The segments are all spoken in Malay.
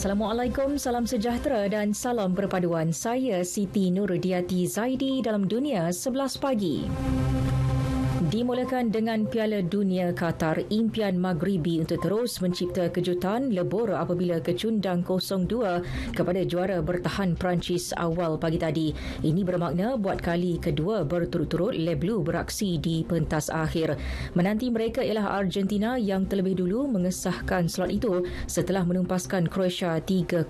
Assalamualaikum, salam sejahtera dan salam perpaduan. Saya Siti Nurdiati Zaidi dalam Dunia 11 Pagi. Dimulakan dengan Piala Dunia Qatar, impian Maghribi untuk terus mencipta kejutan lebur apabila kecundang 0-2 kepada juara bertahan Perancis awal pagi tadi. Ini bermakna buat kali kedua berturut-turut Les Bleus beraksi di pentas akhir. Menanti mereka ialah Argentina yang terlebih dulu mengesahkan slot itu setelah menumpaskan Croatia 3-0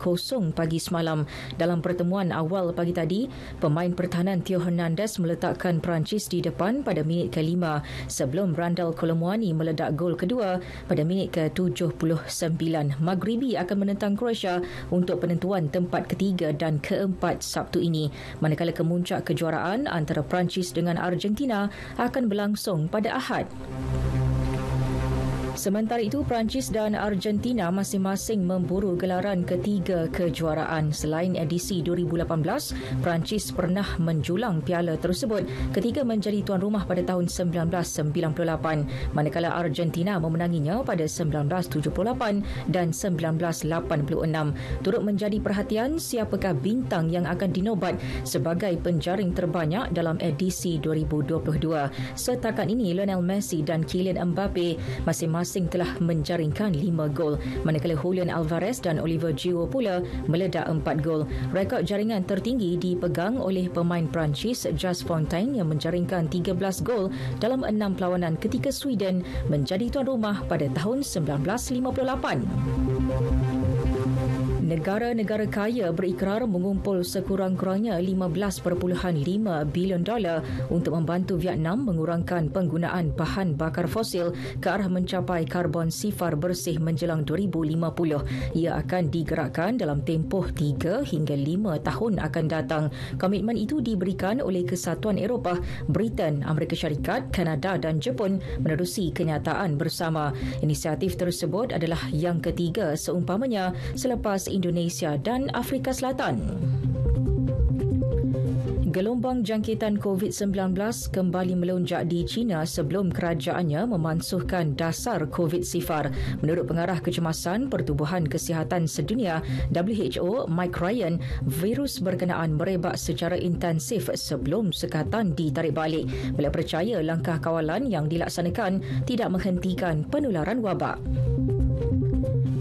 pagi semalam. Dalam pertemuan awal pagi tadi, pemain pertahanan Theo Hernandez meletakkan Perancis di depan pada minit ke-5 sebelum Randal Kolomuani meledak gol kedua pada minit ke-79. Maghribi akan menentang Croatia untuk penentuan tempat ketiga dan keempat Sabtu ini, manakala kemuncak kejuaraan antara Perancis dengan Argentina akan berlangsung pada Ahad. Sementara itu, Perancis dan Argentina masing-masing memburu gelaran ketiga kejuaraan. Selain edisi 2018, Perancis pernah menjulang piala tersebut ketika menjadi tuan rumah pada tahun 1998, manakala Argentina memenanginya pada 1978 dan 1986. Turut menjadi perhatian siapakah bintang yang akan dinobat sebagai penjaring terbanyak dalam edisi 2022. Setakat ini, Lionel Messi dan Kylian Mbappe masing-masing telah menjaringkan 5 gol, manakala Julian Alvarez dan Oliver Giroud pula meledak 4 gol. Rekod jaringan tertinggi dipegang oleh pemain Perancis Just Fontaine yang menjaringkan 13 gol dalam 6 perlawanan ketika Sweden menjadi tuan rumah pada tahun 1958. Negara-negara kaya berikrar mengumpul sekurang-kurangnya $15.5 bilion untuk membantu Vietnam mengurangkan penggunaan bahan bakar fosil ke arah mencapai karbon sifar bersih menjelang 2050. Ia akan digerakkan dalam tempoh 3 hingga 5 tahun akan datang. Komitmen itu diberikan oleh Kesatuan Eropah, Britain, Amerika Syarikat, Kanada dan Jepun menerusi kenyataan bersama. Inisiatif tersebut adalah yang ketiga seumpamanya selepas Indonesia dan Afrika Selatan. Gelombang jangkitan COVID-19 kembali melonjak di China sebelum kerajaannya memansuhkan dasar COVID sifar. Menurut Pengarah Kecemasan Pertubuhan Kesihatan Sedunia WHO, Mike Ryan, virus berkenaan merebak secara intensif sebelum sekatan ditarik balik. Beliau percaya langkah kawalan yang dilaksanakan tidak menghentikan penularan wabak.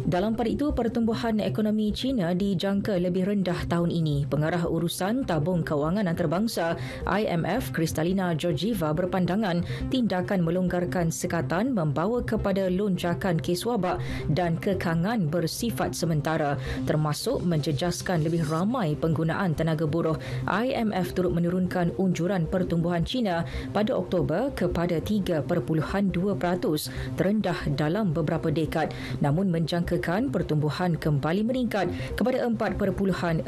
Dalam pada itu, pertumbuhan ekonomi China dijangka lebih rendah tahun ini. Pengarah Urusan Tabung Kewangan Antarabangsa IMF, Kristalina Georgieva berpandangan tindakan melonggarkan sekatan membawa kepada lonjakan kes wabak dan kekangan bersifat sementara, termasuk menjejaskan lebih ramai penggunaan tenaga buruh. IMF turut menurunkan unjuran pertumbuhan China pada Oktober kepada 3.2%, terendah dalam beberapa dekad, namun menjangka pertumbuhan kembali meningkat kepada 4.4%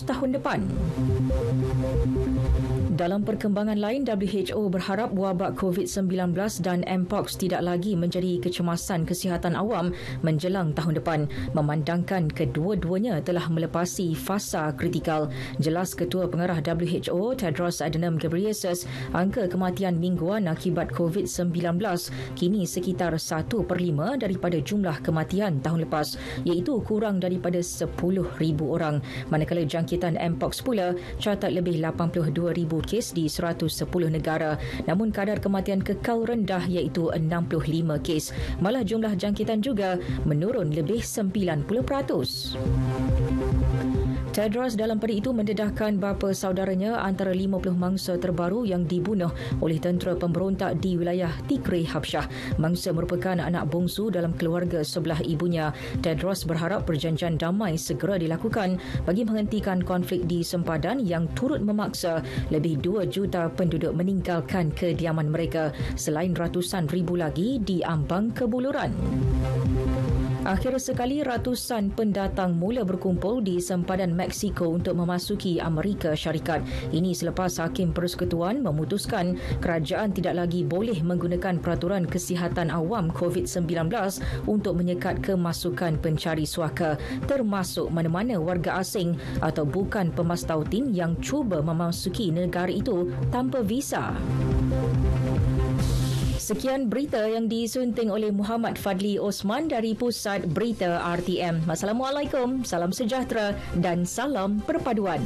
tahun depan. Dalam perkembangan lain, WHO berharap wabak COVID-19 dan Mpox tidak lagi menjadi kecemasan kesihatan awam menjelang tahun depan, memandangkan kedua-duanya telah melepasi fasa kritikal. Jelas Ketua Pengarah WHO Tedros Adhanom Ghebreyesus, angka kematian mingguan akibat COVID-19 kini sekitar 1/5 daripada jumlah kematian tahun lepas, iaitu kurang daripada 10,000 orang. Manakala jangkitan Mpox pula catat lebih 82,000 kes di 110 negara, namun kadar kematian kekal rendah iaitu 65 kes. Malah jumlah jangkitan juga menurun lebih 90%. Tedros dalam pada itu mendedahkan bapa saudaranya antara 50 mangsa terbaru yang dibunuh oleh tentera pemberontak di wilayah Tigray Habsyah. Mangsa merupakan anak bongsu dalam keluarga sebelah ibunya. Tedros berharap perjanjian damai segera dilakukan bagi menghentikan konflik di sempadan yang turut memaksa lebih 2 juta penduduk meninggalkan kediaman mereka, selain ratusan ribu lagi di ambang kebuluran. Akhir sekali, ratusan pendatang mula berkumpul di sempadan Mexico untuk memasuki Amerika Syarikat. Ini selepas Hakim Persekutuan memutuskan kerajaan tidak lagi boleh menggunakan peraturan kesihatan awam COVID-19 untuk menyekat kemasukan pencari suaka, termasuk mana-mana warga asing atau bukan pemastautin yang cuba memasuki negara itu tanpa visa. Sekian berita yang disunting oleh Muhammad Fadli Osman dari Pusat Berita RTM. Assalamualaikum, salam sejahtera dan salam perpaduan.